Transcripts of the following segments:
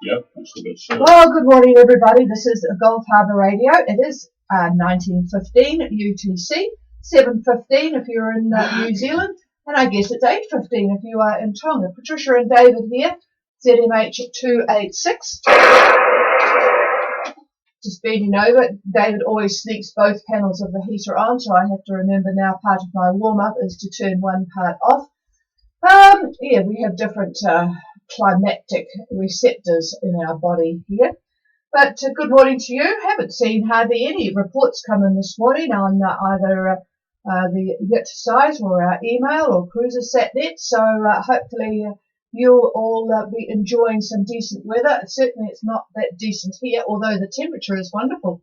Yep, that's the best stuff. Well, good morning, everybody. This is Gulf Harbour Radio. It is 19:15 UTC, 7:15 if you're in New Zealand, and I guess it's 8:15 if you are in Tonga. Patricia and David here, ZMH 286. Just bending over. David always sneaks both panels of the heater on, so I have to remember now part of my warm-up is to turn one part off. Yeah, we have different climatic receptors in our body here. But good morning to you. Haven't seen hardly any reports come in this morning on either the YIT site or our email or CruiserSatNet. So hopefully you'll all be enjoying some decent weather. Certainly it's not that decent here, although the temperature is wonderful.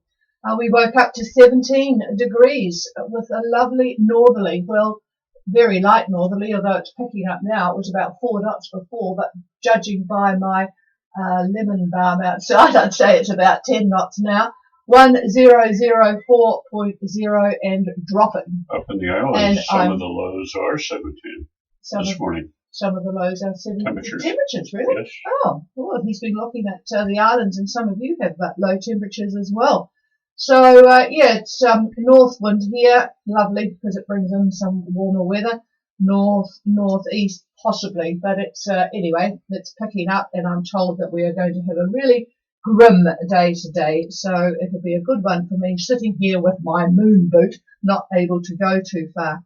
We woke up to 17 degrees with a lovely northerly. Well, very light northerly, although it's picking up now. It was about 4 knots before, but judging by my lemon balm outside, I'd say it's about 10 knots now. 1004.0 and dropping. Up in the islands, And some of the lows are 17 this morning. Some of the lows are 17. Temperatures, really? Yes. Oh, well, he's been looking at the islands, and some of you have low temperatures as well. So, yeah, it's north wind here, lovely because it brings in some warmer weather. Northeast possibly, but it's anyway, it's picking up, and I'm told that we are going to have a really grim day today. So it'll be a good one for me sitting here with my moon boot, not able to go too far.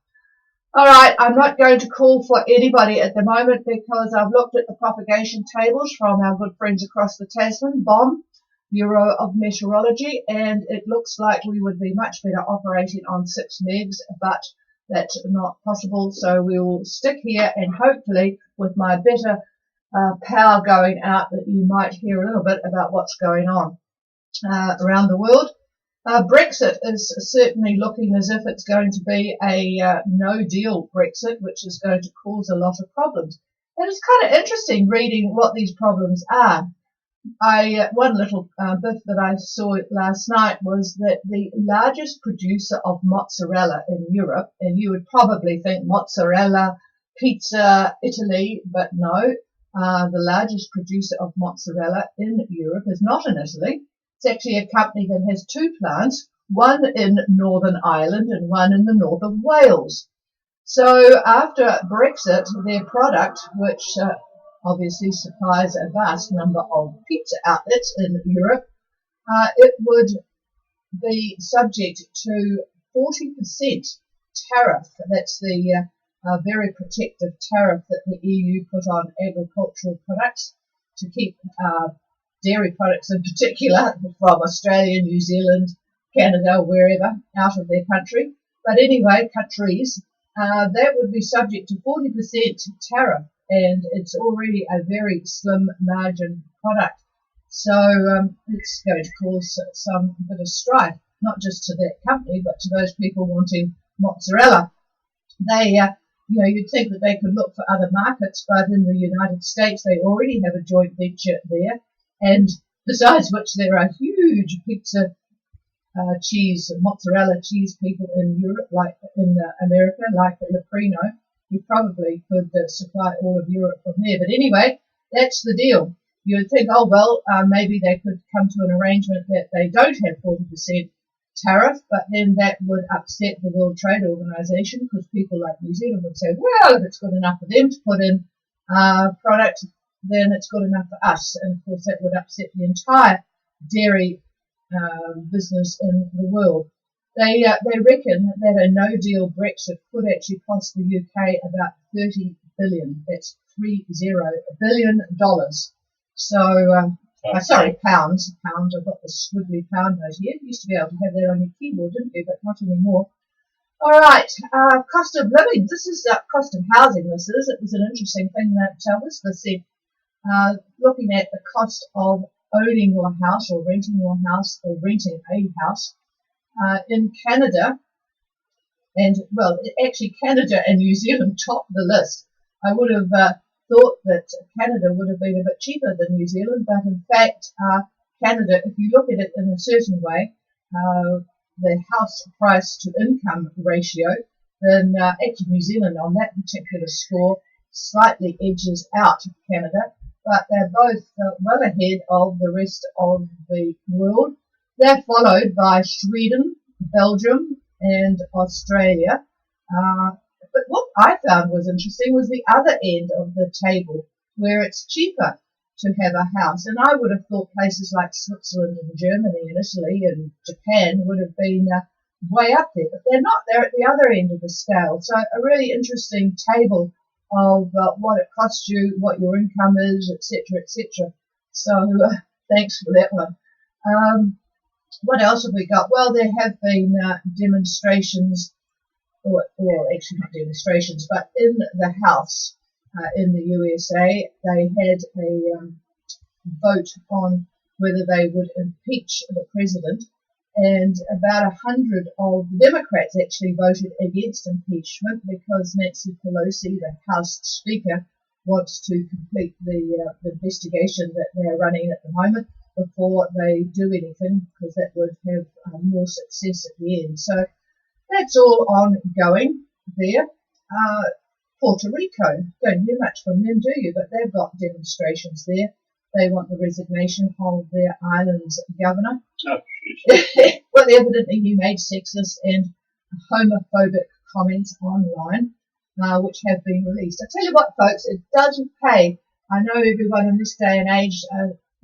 All right, I'm not going to call for anybody at the moment because I've looked at the propagation tables from our good friends across the Tasman, BOM, Bureau of Meteorology, and it looks like we would be much better operating on 6 megs, but that's not possible. So we will stick here, and hopefully with my better power going out that you might hear a little bit about what's going on around the world. Brexit is certainly looking as if it's going to be a no-deal Brexit, which is going to cause a lot of problems. And it's kind of interesting reading what these problems are. One little bit that I saw last night was that the largest producer of mozzarella in Europe, and you would probably think mozzarella, pizza, Italy, but no, the largest producer of mozzarella in Europe is not in Italy. It's actually a company that has 2 plants, one in Northern Ireland and one in the north of Wales. So after Brexit, their product, which obviously supplies a vast number of pizza outlets in Europe, it would be subject to 40% tariff. That's the very protective tariff that the EU put on agricultural products to keep dairy products in particular from Australia, New Zealand, Canada, wherever, out of their country. But anyway, countries, that would be subject to 40% tariff, and it's already a very slim margin product. So it's going to cause some bit of strife, not just to that company, but to those people wanting mozzarella. They, you'd think that they could look for other markets, but in the United States, they already have a joint venture there. And besides which, there are huge pizza, cheese, mozzarella cheese people in Europe, like in America, like Leprino. You probably could supply all of Europe from there. But anyway, that's the deal. You would think, oh, well, maybe they could come to an arrangement that they don't have 40% tariff, but then that would upset the World Trade Organization because people like New Zealand would say, well, if it's good enough for them to put in product, then it's good enough for us. And of course, that would upset the entire dairy business in the world. They reckon that a no-deal Brexit could actually cost the UK about $30 billion. That's $30 billion. So, sorry, pounds. Pounds. I've got the squiggly pound note here. You used to be able to have that on your keyboard, didn't you? But not anymore. All right, cost of living. This is cost of housing. This is. It was an interesting thing that Whistler said. Looking at the cost of owning your house or renting your house or renting a house in Canada, and well, actually Canada and New Zealand top the list. I would have thought that Canada would have been a bit cheaper than New Zealand, but in fact, Canada, if you look at it in a certain way, the house price to income ratio, then actually New Zealand on that particular score slightly edges out Canada. but they're both well ahead of the rest of the world. They're followed by Sweden, Belgium, and Australia. But what I found was interesting was the other end of the table, where it's cheaper to have a house. And I would have thought places like Switzerland and Germany and Italy and Japan would have been way up there, but they're not. They're at the other end of the scale. So a really interesting table of what it costs you, what your income is, etc., etc. So thanks for that one. What else have we got? Well, there have been demonstrations, or actually not demonstrations, but in the House in the USA, they had a vote on whether they would impeach the president, and about 100 of the Democrats actually voted against impeachment because Nancy Pelosi, the House Speaker, wants to complete the investigation that they're running at the moment before they do anything, because that would have more success at the end. So that's all ongoing there. Puerto Rico, don't hear much from them, do you? But they've got demonstrations there. They want the resignation of their island's governor. Oh, jeez. Well, evidently he made sexist and homophobic comments online, which have been released. I tell you what, folks, it doesn't pay. I know everyone in this day and age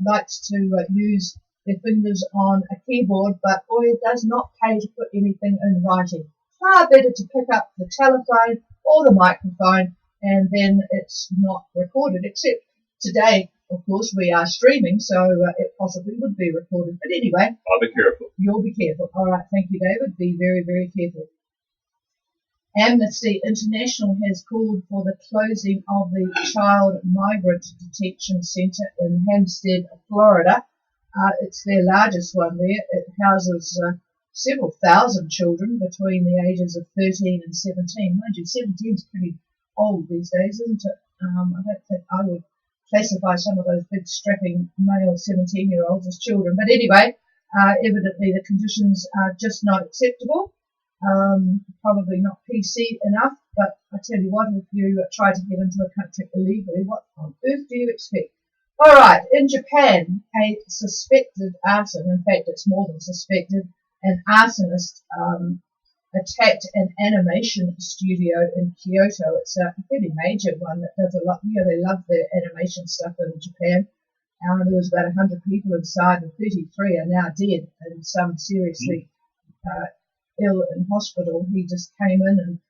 likes to use their fingers on a keyboard, but boy, it does not pay to put anything in writing. Far better to pick up the telephone or the microphone, and then it's not recorded, except today, of course, we are streaming, so it possibly would be recorded. But anyway, I'll be careful. You'll be careful. All right, thank you, David. Be very, very careful. Amnesty International has called for the closing of the Child Migrant Detention Center in Hampstead, Florida. It's their largest one there. It houses several thousand children between the ages of 13 and 17. Mind you, 17 is pretty old these days, isn't it? I don't think I would classify some of those big strapping male 17-year-olds as children. But anyway, evidently the conditions are just not acceptable. Probably not PC enough, but I tell you what, if you try to get into a country illegally, what on earth do you expect? All right, in Japan, a suspected arson, in fact it's more than suspected, an arsonist attacked an animation studio in Kyoto. It's a pretty major one that does a lot. You know, they love their animation stuff in Japan. There was about 100 people inside, and 33 are now dead, and some seriously ill in hospital. He just came in and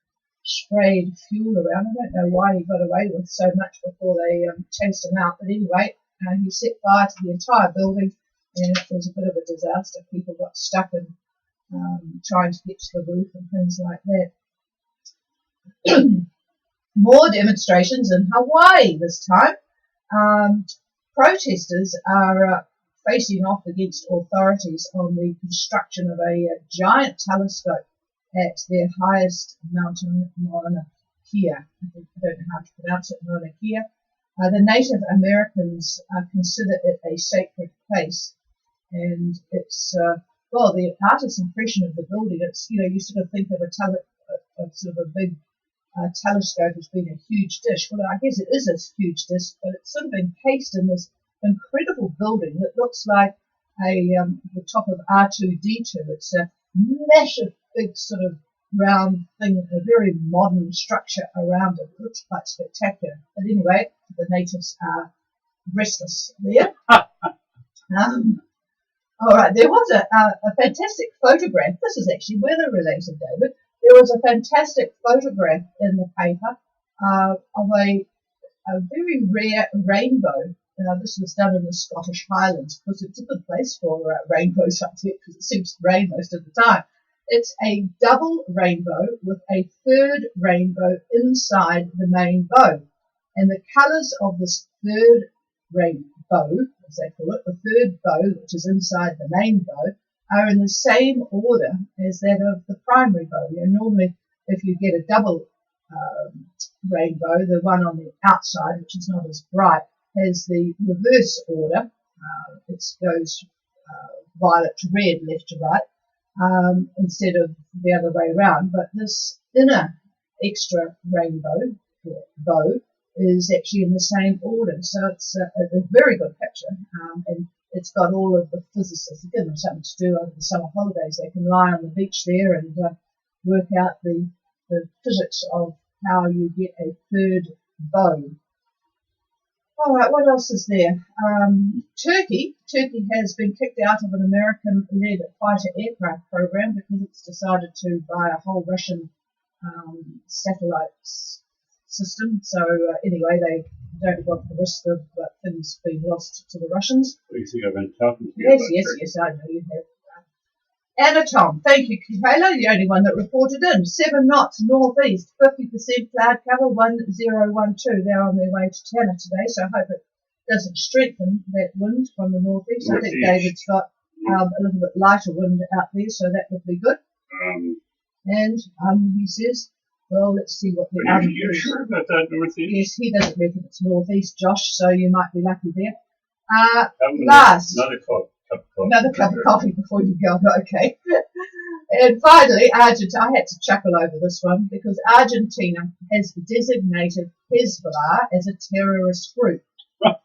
sprayed fuel around. I don't know why he got away with so much before they chased him out. But anyway, he set fire to the entire building, and it was a bit of a disaster. People got stuck in trying to get to the roof and things like that. More demonstrations in Hawaii this time. Protesters are facing off against authorities on the construction of a giant telescope at their highest mountain, Mauna Kea. I don't know how to pronounce it, Mauna Kea. The Native Americans consider it a sacred place, and it's well, the artist's impression of the building. It's, you know, you sort of think of a big telescope as being a huge dish. Well, I guess it is a huge dish, but it's sort of encased in this incredible building that looks like the top of R2-D2. It's a massive, big sort of round thing, a very modern structure around it. It looks quite spectacular. But anyway, the natives are restless there. All right, there was a fantastic photograph. This is actually weather-related, David. There was a fantastic photograph in the paper of a very rare rainbow. This was done in the Scottish Highlands, because it's a good place for rainbows up there, because it seems to rain most of the time. It's a double rainbow with a third rainbow inside the main bow. And the colours of this third rainbow, as they call it, the third bow, which is inside the main bow, are in the same order as that of the primary bow. You know, normally, if you get a double rainbow, the one on the outside, which is not as bright, has the reverse order. It goes violet to red, left to right, instead of the other way around. But this inner extra rainbow, or bow, is actually in the same order. So it's a very good picture, and it's got all of the physicists. To give them something to do over the summer holidays. They can lie on the beach there and work out the physics of how you get a third bow. All right, what else is there? Turkey has been kicked out of an American-led fighter aircraft program because it's decided to buy a whole Russian satellite system. So anyway, they don't want the risk of things being lost to the Russians. What do you think I've been talking to you Yes, about? yes, I know you have. Anna Tom, thank you, Kayla, the only one that reported in. 7 knots northeast, 50% cloud cover, 1012. They're on their way to Tanna today, so I hope it doesn't strengthen that wind from the northeast. I think David's got a little bit lighter wind out there, so that would be good. And he says, well, let's see what the Are you sure about that northeast? Yes, he doesn't reckon it's northeast, Josh, so you might be lucky there. Another cup of coffee before you go, okay. And finally, Argentina. I had to chuckle over this one because Argentina has designated Hezbollah as a terrorist group.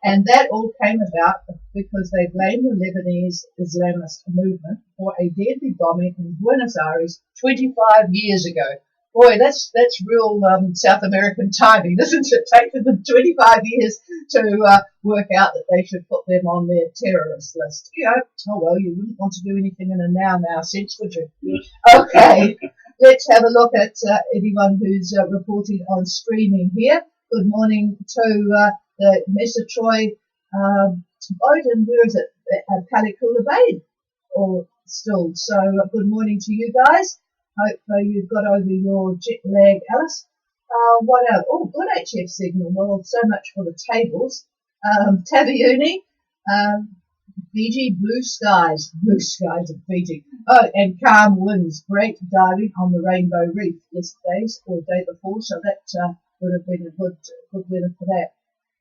And that all came about because they blamed the Lebanese Islamist movement for a deadly bombing in Buenos Aires 25 years ago. Boy, that's real South American timing, isn't it? Taking them 25 years to work out that they should put them on their terrorist list. You know, oh well, you wouldn't want to do anything in a now sense, would you? Yes. Okay, let's have a look at anyone who's reporting on streaming here. Good morning to the Mesa Troy boat, and where is it? Palikula Bay, or still. So good morning to you guys. Hope you've got over your jet lag, Alice. What else? Oh, good HF signal. Well, so much for the tables. Taviuni, Fiji, blue skies of Fiji. Oh, and calm winds. Great diving on the Rainbow Reef yesterday's or day before, so that would have been a good weather for that.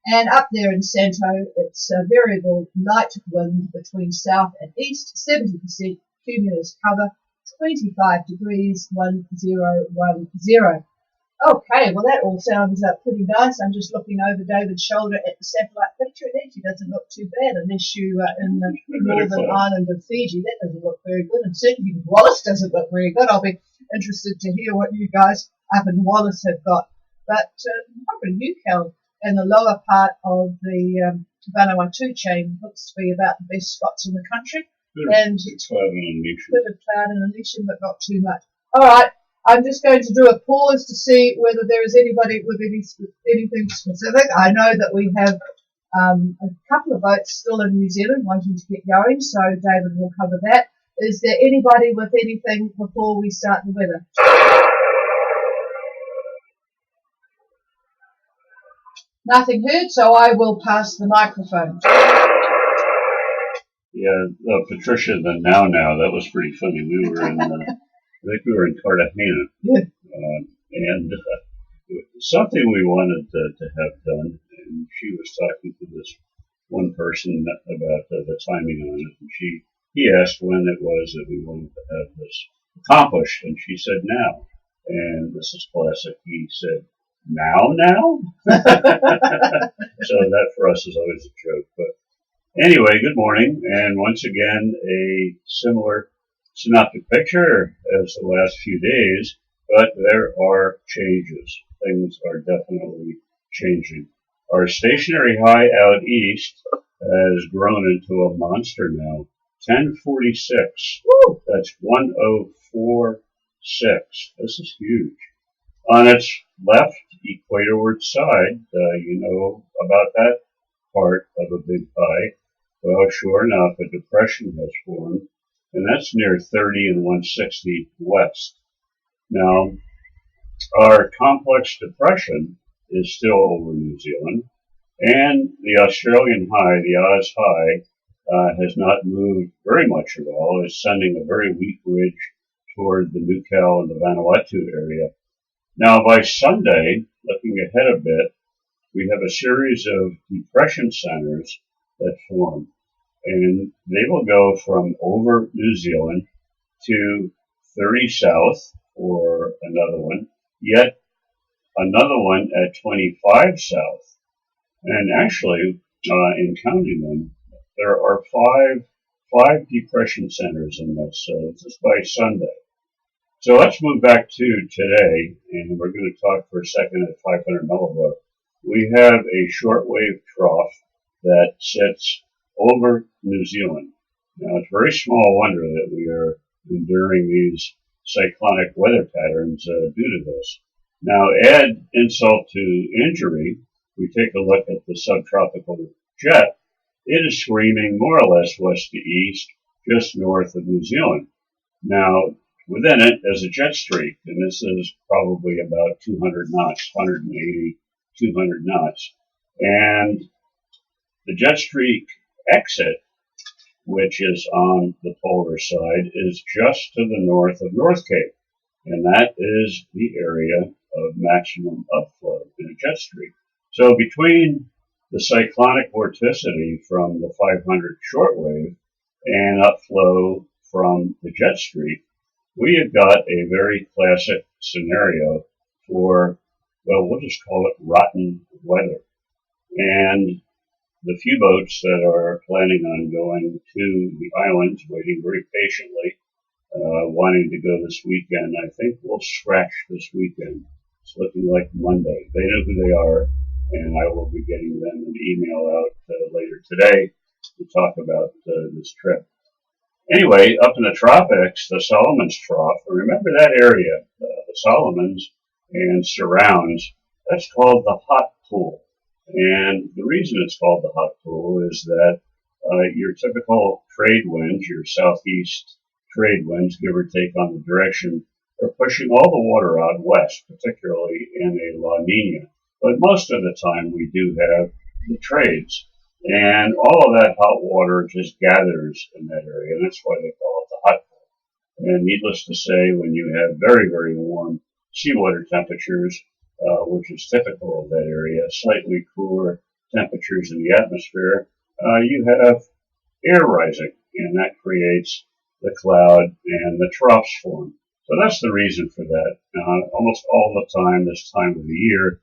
And up there in Santo, it's a variable light wind between south and east, 70% cumulus cover. 25 degrees, 1010. Okay, well that all sounds pretty nice. I'm just looking over David's shoulder at the satellite picture. It actually doesn't look too bad unless you in the northern island of Fiji. That doesn't look very good, and certainly Wallace doesn't look very good. I'll be interested to hear what you guys up in Wallace have got. But probably Newcastle and the lower part of the Vanuatu chain looks to be about the best spots in the country. And bit of cloud and Elysium, but not too much. All right, I'm just going to do a pause to see whether there is anybody with anything specific. I know that we have a couple of boats still in New Zealand wanting to get going, so David will cover that. Is there anybody with anything before we start the weather? Nothing heard, so I will pass the microphone. Yeah, Patricia, the now, that was pretty funny. We were in, I think we were in Cartagena, and something we wanted to have done, and she was talking to this one person about the timing on it, and he asked when it was that we wanted to have this accomplished, and she said now, and this is classic. He said, now? So that for us is always a joke, but anyway, good morning, and once again, a similar synoptic picture as the last few days, but there are changes. Things are definitely changing. Our stationary high out east has grown into a monster now, 1046. Woo! That's 1046. This is huge. On its left, equatorward side, you know about that part of a big pie. Well, sure enough, a depression has formed, and that's near 30 and 160 west. Now, our complex depression is still over New Zealand, and the Australian high, the Oz high, has not moved very much at all. It's sending a very weak ridge toward the Newcastle and the Vanuatu area. Now, by Sunday, looking ahead a bit, we have a series of depression centers that form, and they will go from over New Zealand to 30 south, or another one, yet another one at 25 south. And actually, in counting them, there are five depression centers in this, so just by Sunday. So let's move back to today, and we're going to talk for a second at 500 millibar. We have a shortwave trough that sits over New Zealand. Now, it's very small wonder that we are enduring these cyclonic weather patterns due to this. Now, add insult to injury, we take a look at the subtropical jet. It is screaming more or less west to east, just north of New Zealand. Now, within it is a jet streak, and this is probably about 200 knots, 180, 200 knots. And the jet streak exit, which is on the polar side, is just to the north of North Cape. And that is the area of maximum upflow in a jet streak. So between the cyclonic vorticity from the 500 shortwave and upflow from the jet streak, we have got a very classic scenario for, well, we'll just call it rotten weather. And the few boats that are planning on going to the islands, waiting very patiently, wanting to go this weekend, I think we'll scratch this weekend. It's looking like Monday. They know who they are, and I will be getting them an email out later today to talk about this trip. Anyway, up in the tropics, the Solomons Trough, remember that area, the Solomons and surrounds, that's called the hot pool. And the reason it's called the hot pool is that your typical trade winds, your southeast trade winds, give or take on the direction, are pushing all the water out west, particularly in a La Nina. But most of the time we do have the trades. And all of that hot water just gathers in that area, and that's why they call it the hot pool. And needless to say, when you have very, very warm seawater temperatures, which is typical of that area, slightly cooler temperatures in the atmosphere, you have air rising, and that creates the cloud and the troughs form. So that's the reason for that. Almost all the time, this time of the year,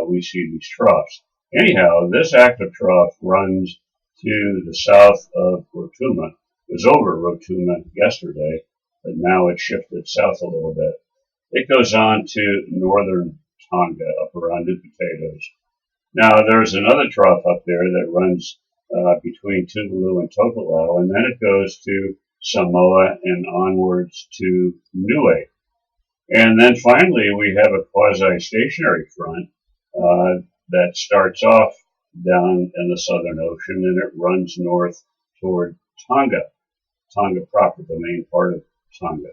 we see these troughs. Anyhow, this active trough runs to the south of Rotuma. It was over Rotuma yesterday, but now it's shifted south a little bit. It goes on to northern Tonga, up around New Potatoes. Now, there's another trough up there that runs between Tuvalu and Tokelau, and then it goes to Samoa and onwards to Niue. And then finally, we have a quasi-stationary front that starts off down in the Southern Ocean, and it runs north toward Tonga proper, the main part of Tonga.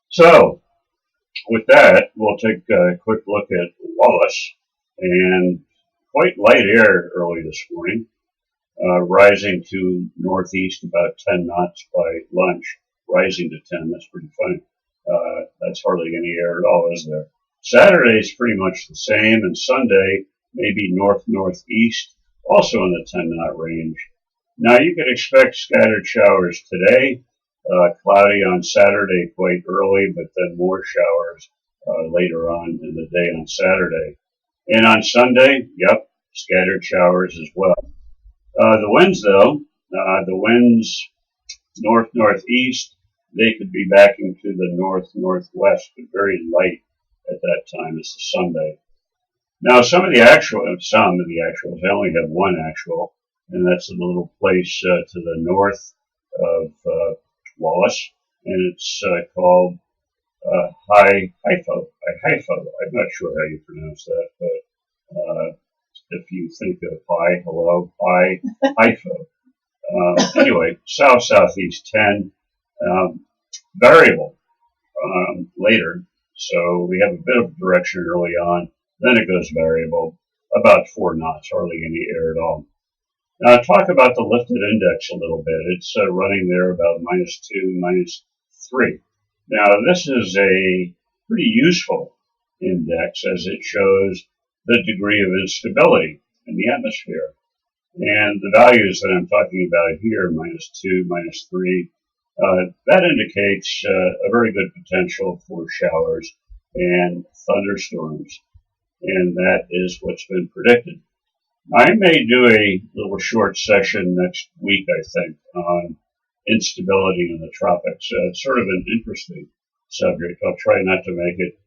So, with that, we'll take a quick look at Wallis, and quite light air early this morning, rising to northeast about 10 knots by lunch, rising to 10. That's pretty funny. That's hardly any air at all, is there? Saturday's pretty much the same, and Sunday maybe north-northeast, also in the 10-knot range. Now you can expect scattered showers today, cloudy on Saturday quite early, but then more showers later on in the day on Saturday. And on Sunday, yep, scattered showers as well. The winds, though, the winds north-northeast, they could be backing to the north-northwest, but very light at that time. It's the Sunday. Now, some of the actuals, I only have one actual, and that's in a little place to the north of Wallis, and it's called Haifo. I'm not sure how you pronounce that, but if you think of hi, hello, Haifo. Anyway, south-southeast 10, variable later. So we have a bit of direction early on, then it goes variable, about 4 knots, hardly any air at all. Now, talk about the lifted index a little bit. It's running there about -2, -3. Now, this is a pretty useful index as it shows the degree of instability in the atmosphere. And the values that I'm talking about here, -2, -3, that indicates a very good potential for showers and thunderstorms. And that is what's been predicted. I may do a little short session next week, I think, on instability in the tropics. It's sort of an interesting subject. I'll try not to make it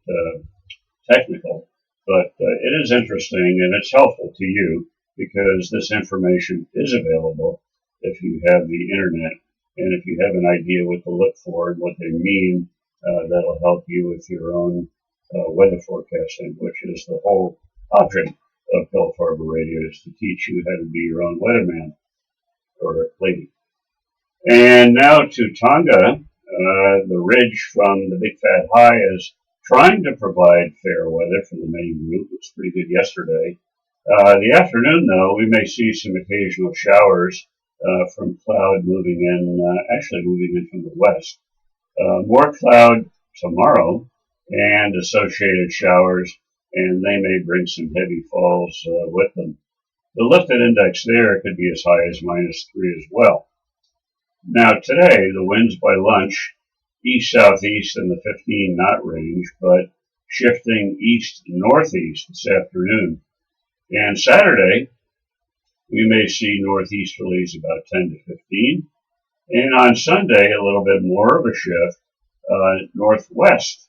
technical, but it is interesting and it's helpful to you because this information is available if you have the internet and if you have an idea what to look for and what they mean. That'll help you with your own weather forecasting, which is the whole object of Gulf Harbor Radio, is to teach you how to be your own weatherman or lady. And now to Tonga, the ridge from the Big Fat High is trying to provide fair weather for the main route. It was pretty good yesterday. The afternoon, though, we may see some occasional showers from cloud moving in from the west. More cloud tomorrow and associated showers, and they may bring some heavy falls with them. The lifted index there could be as high as -3 as well. Now today, the winds by lunch, east-southeast in the 15-knot range, but shifting east-northeast this afternoon. And Saturday, we may see northeasterlies about 10 to 15. And on Sunday, a little bit more of a shift northwest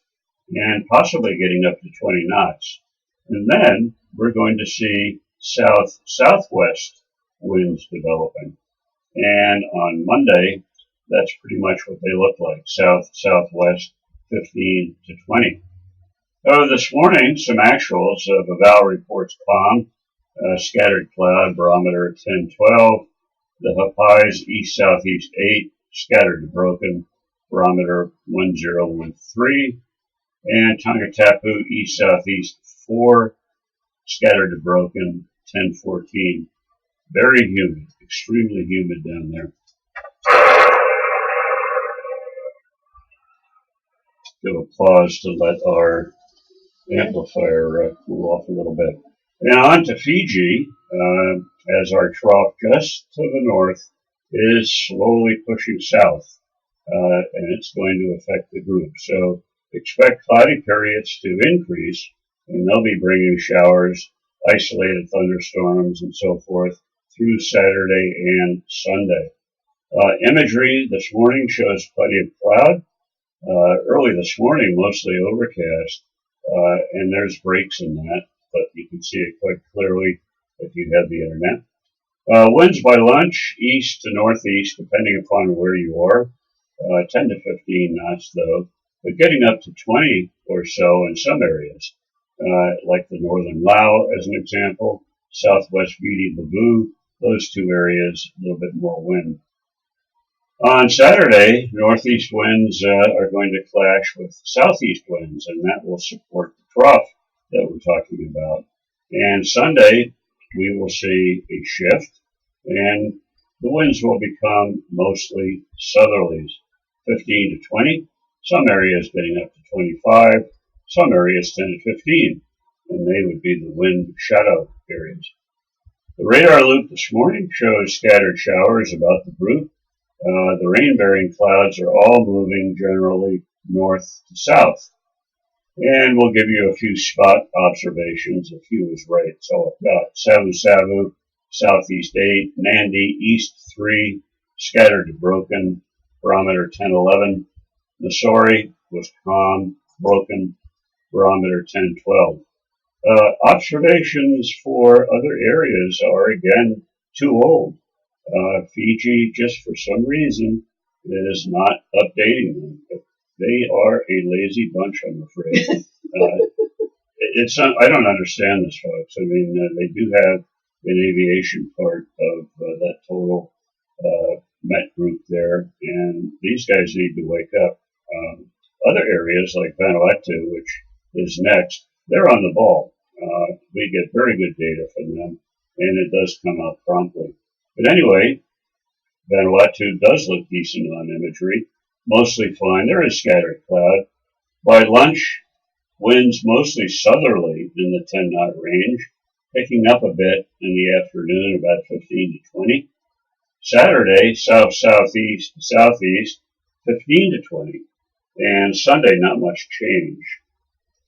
and possibly getting up to 20 knots. And then we're going to see south-southwest winds developing. And on Monday, that's pretty much what they look like, south-southwest, 15 to 20. This morning, some actuals. Vaval reports calm, scattered cloud, barometer at 10-12. The Hapais, east-southeast 8, scattered to broken, barometer 1013. And Tongatapu, east-southeast 4, scattered to broken, 1014. Very humid, extremely humid down there. Give a pause to let our amplifier cool off a little bit. And on to Fiji, as our trough just to the north is slowly pushing south, and it's going to affect the group. So expect cloudy periods to increase, and they'll be bringing showers, isolated thunderstorms, and so forth through Saturday and Sunday. Imagery this morning shows plenty of cloud. Early this morning, mostly overcast, and there's breaks in that, but you can see it quite clearly if you have the internet. Winds by lunch, east to northeast, depending upon where you are, 10 to 15 knots though, but getting up to 20 or so in some areas, like the northern Lao as an example, southwest Viti Levu, those two areas, a little bit more wind. On Saturday, northeast winds are going to clash with southeast winds, and that will support the trough that we're talking about. And Sunday, we will see a shift, and the winds will become mostly southerlies, 15 to 20, some areas getting up to 25, some areas 10 to 15, and they would be the wind shadow areas. The radar loop this morning shows scattered showers about the group. The rain-bearing clouds are all moving generally north to south. And we'll give you a few spot observations. A few is right. It's all I've got. Savu, southeast 8. Nandi, east 3. Scattered to broken. Barometer 10-11. Nassori was calm, broken. Barometer 10-12. Observations for other areas are, again, too old. Fiji, just for some reason, is not updating them. They are a lazy bunch, I'm afraid. I don't understand this, folks. I mean, they do have an aviation part of that total Met group there, and these guys need to wake up. Other areas like Vanuatu, which is next, they're on the ball. We get very good data from them, and it does come out promptly. But anyway, Vanuatu does look decent on imagery, mostly fine. There is scattered cloud. By lunch, winds mostly southerly in the 10-knot range, picking up a bit in the afternoon, about 15 to 20. Saturday, south-southeast to southeast, 15 to 20. And Sunday, not much change.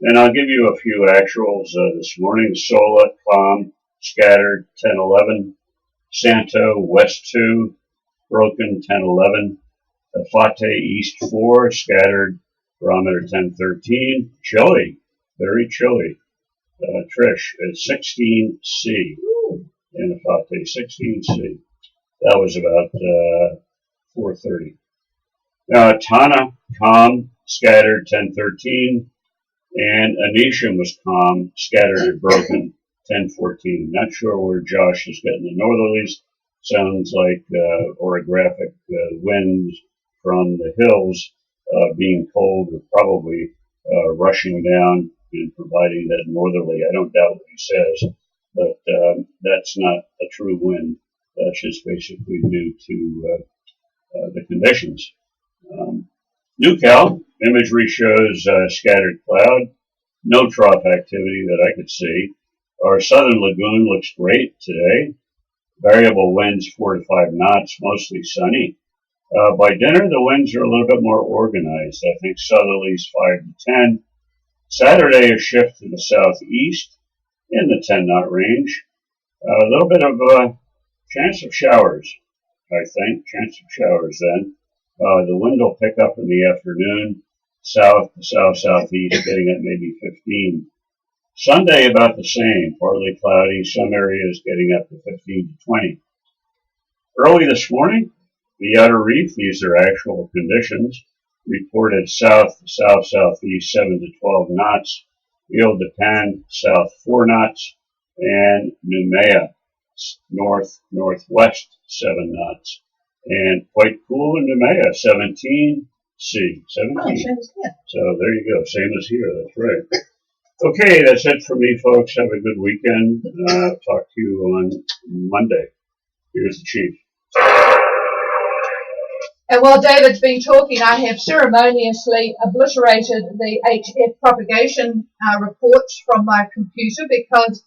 And I'll give you a few actuals this morning. Sola, calm, scattered, 10-11. Santo, west 2, broken, 10-11. Fate, east 4, scattered, barometer 10-13. Chilly, very chilly. Trish, at 16C. In Fate, 16C. That was about 4:30. Tana, calm, scattered, 10-13. And Anisha was calm, scattered and broken, 10-14. Not sure where Josh is getting the northerlies. Sounds like orographic winds from the hills being cold or probably rushing down and providing that northerly. I don't doubt what he says, but that's not a true wind. That's just basically due to the conditions. NewCal imagery shows scattered cloud, no trough activity that I could see. Our southern lagoon looks great today. Variable winds 4 to 5 knots, mostly sunny. By dinner, the winds are a little bit more organized. I think southerlies 5 to 10. Saturday, a shift to the southeast in the 10-knot range. A little bit of a chance of showers, I think. Chance of showers then. The wind will pick up in the afternoon, south to south-southeast, getting at maybe 15. Sunday about the same, partly cloudy, some areas getting up to 15 to 20. Early this morning, the outer reef, these are actual conditions, reported south to south-southeast 7 to 12 knots, Ile de Pan south 4 knots, and Noumea north-northwest 7 knots. And quite cool in Noumea, 17C, 17. Oh, same as here. So there you go, same as here, that's right. Okay, that's it for me, folks. Have a good weekend. Talk to you on Monday. Here's the chief. And while David's been talking, I have ceremoniously obliterated the HF propagation reports from my computer because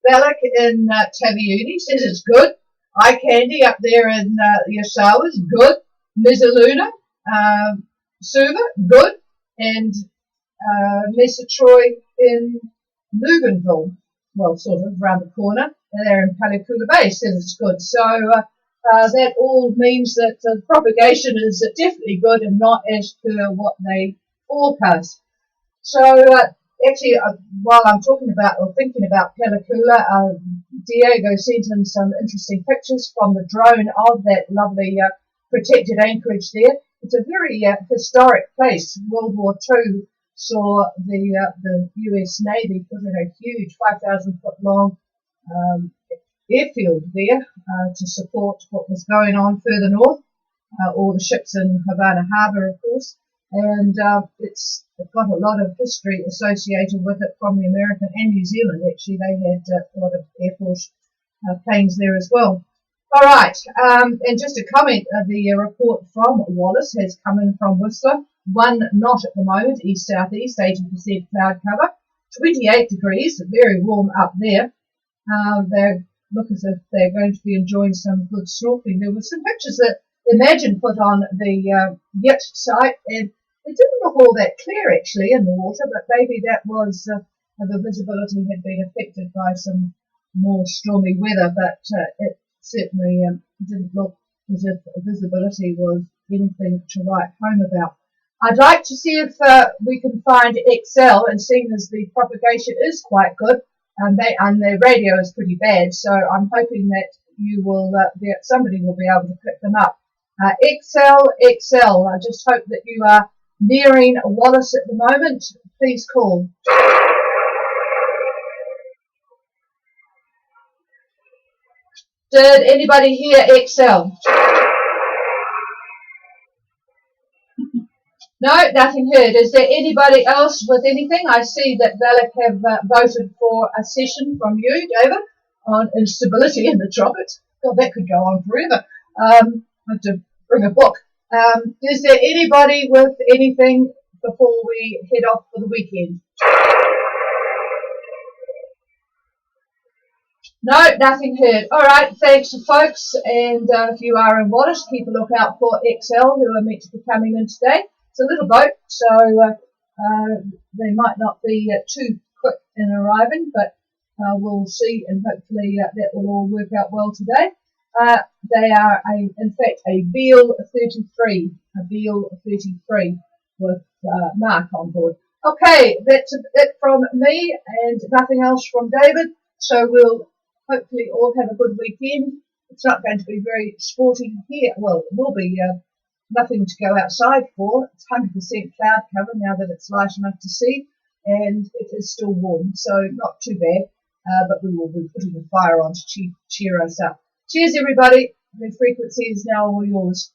Valak in Taviuni says it's good. Eye Candy up there in Yasawa is good. Mesaluna, Suva, good. And Mesa Troy in Luganville, well, sort of around the corner, and they're in Palikula Bay, says it's good. So that all means that the propagation is definitely good and not as per what they forecast. So actually, while I'm talking about or thinking about Palikula, Diego sent in some interesting pictures from the drone of that lovely protected anchorage there. It's a very historic place. World War II saw the US Navy put in a huge 5,000-foot long airfield there to support what was going on further north, all the ships in Havana Harbour, of course, and it's got a lot of history associated with it from the American and New Zealand. Actually, they had a lot of Air Force planes there as well. All right, and just a comment, the report from Wallace has come in from Whistler. 1 knot at the moment, east-southeast, 80% cloud cover, 28 degrees, very warm up there. They look as if they're going to be enjoying some good snorkeling. There were some pictures that Imagine put on the Yit site, and it didn't look all that clear actually in the water, but maybe that was the visibility had been affected by some more stormy weather, but it certainly didn't look as if visibility was anything to write home about. I'd like to see if we can find XL, and seeing as the propagation is quite good, and the radio is pretty bad, so I'm hoping that you will, somebody will be able to pick them up. XL, I just hope that you are nearing Wallace at the moment. Please call. Did anybody hear XL? No, nothing heard. Is there anybody else with anything? I see that Valak have voted for a session from you, David, on instability in the tropics. God, that could go on forever. I have to bring a book. Is there anybody with anything before we head off for the weekend? No, nothing heard. All right, thanks, folks. And if you are in Wallace, keep a lookout for XL, who are meant to be coming in today. It's a little boat, so They might not be too quick in arriving, but we'll see, and hopefully that will all work out well today. They are, in fact, a Beale 33, with Mark on board. Okay, that's it from me, and nothing else from David. So we'll hopefully all have a good weekend. It's not going to be very sporty here. Well, it will be nothing to go outside for. It's 100% cloud cover now that it's light enough to see, and it is still warm, so not too bad. But we will be putting the fire on to cheer us up. Cheers, everybody. The frequency is now all yours.